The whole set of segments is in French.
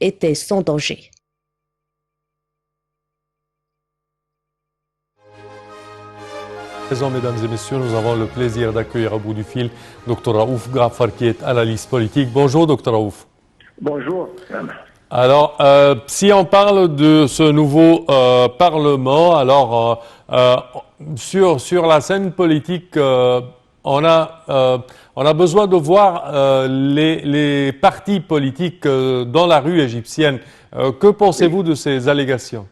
était sans danger. Mesdames et messieurs, nous avons le plaisir d'accueillir à bout du fil Dr Raouf Ghafar qui est analyste politique. Bonjour Dr Raouf. Bonjour. Alors, si on parle de ce nouveau Parlement, alors sur la scène politique, on a besoin de voir les partis politiques dans la rue égyptienne. Que pensez-vous de ces allégations?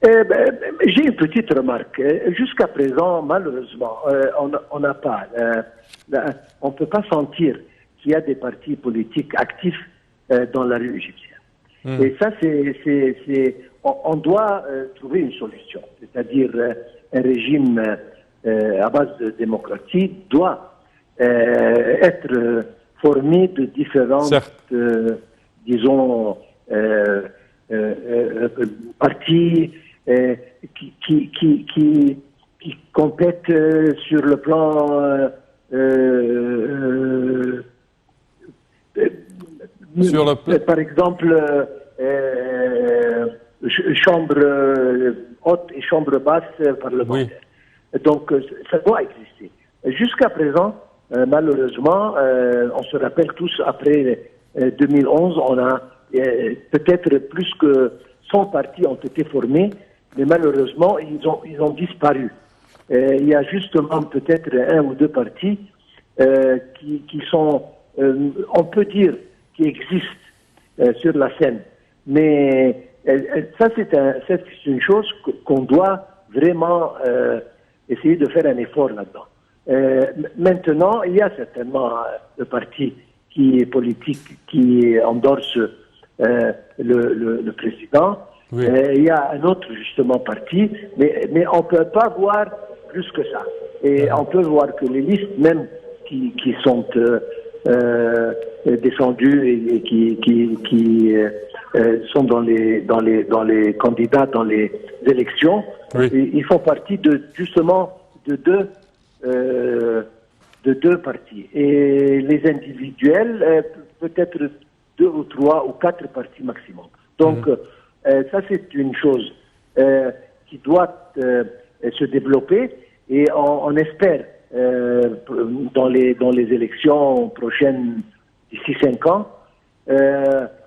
J'ai une petite remarque. Jusqu'à présent, malheureusement, on n'a pas, on ne peut pas sentir qu'il y a des partis politiques actifs dans la rue égyptienne. Et ça, on doit trouver une solution. C'est-à-dire un régime à base de démocratie doit être formé de différentes, disons, partis qui compètent sur le plan par exemple chambre haute et chambre basse parlementaire. Oui. Donc ça doit exister. Jusqu'à présent, malheureusement, on se rappelle tous après 2011, on a peut-être plus que 100 partis ont été formés, mais malheureusement, ils ont disparu. Il y a justement peut-être un ou deux partis qui sont, on peut dire, qui existent sur la scène. Mais ça, c'est une chose qu'on doit vraiment essayer de faire un effort là-dedans. Maintenant, il y a certainement le parti qui est politique, qui endorse le président. Oui. Il y a un autre, justement, parti, mais on ne peut pas voir plus que ça. Et on peut voir que les listes même qui sont descendues et qui sont dans les candidats dans les élections, oui. Ils font partie justement de deux partis. Et les individuels, peut-être 2 ou 3 ou 4 partis maximum. Donc, ça, c'est une chose qui doit se développer et on espère dans les élections prochaines d'ici 5 ans,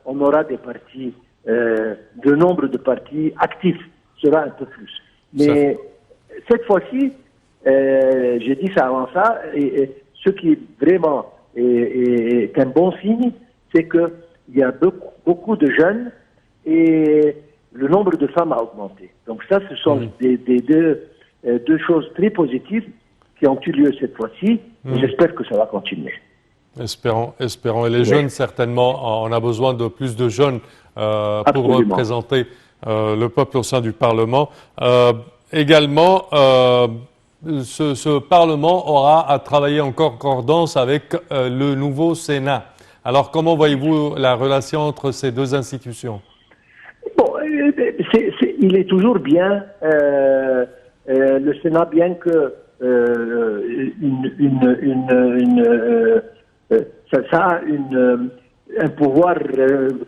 on aura des partis, le nombre de partis actifs sera un peu plus. Mais cette fois-ci, j'ai dit ça avant ça, et ce qui est vraiment est un bon signe, c'est qu'il y a beaucoup de jeunes et le nombre de femmes a augmenté. Donc ça, ce sont des deux choses très positives qui ont eu lieu cette fois-ci. Et j'espère que ça va continuer. Espérons. Et les jeunes, certainement, on a besoin de plus de jeunes pour représenter le peuple au sein du Parlement. Également, ce Parlement aura à travailler en concordance avec le nouveau Sénat. Alors, comment voyez-vous la relation entre ces deux institutions? Bon, il est toujours bien, le Sénat, bien que ça a un pouvoir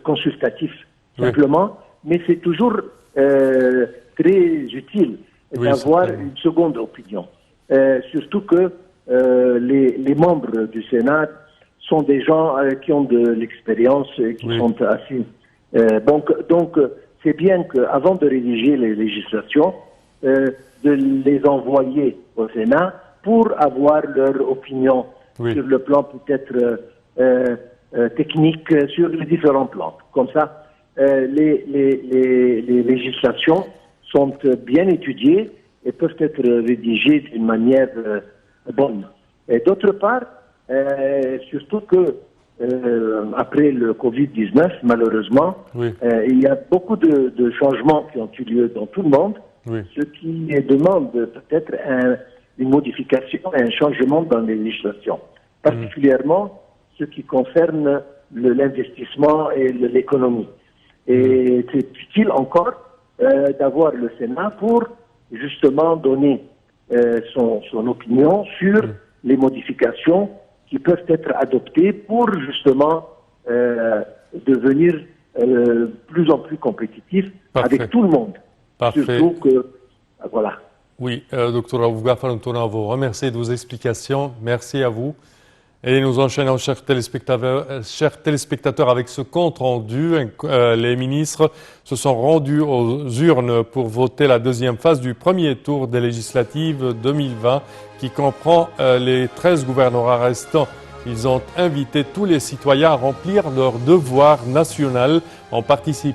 consultatif, simplement, mais c'est toujours très utile d'avoir une seconde opinion. Surtout que les membres du Sénat sont des gens qui ont de l'expérience et qui sont assez... donc c'est bien qu'avant de rédiger les législations, de les envoyer au Sénat pour avoir leur opinion sur le plan peut-être technique, sur les différents plans. Comme ça, les législations sont bien étudiées et peuvent être rédigées d'une manière bonne. Et d'autre part, surtout que après le Covid-19, malheureusement, il y a beaucoup de changements qui ont eu lieu dans tout le monde, ce qui demande peut-être une modification, un changement dans les législations, particulièrement ce qui concerne l'investissement et l'économie. Et c'est utile encore d'avoir le Sénat pour justement donner son opinion sur les modifications qui peuvent être adoptées pour justement devenir plus en plus compétitif avec tout le monde. Parfait. Surtout que, voilà. Oui, docteur Abougar Farantouna, vous remercie de vos explications. Merci à vous. Et nous enchaînons, chers téléspectateurs, avec ce compte rendu. Les ministres se sont rendus aux urnes pour voter la deuxième phase du premier tour des législatives 2020 qui comprend les 13 gouvernorats restants. Ils ont invité tous les citoyens à remplir leur devoir national en participant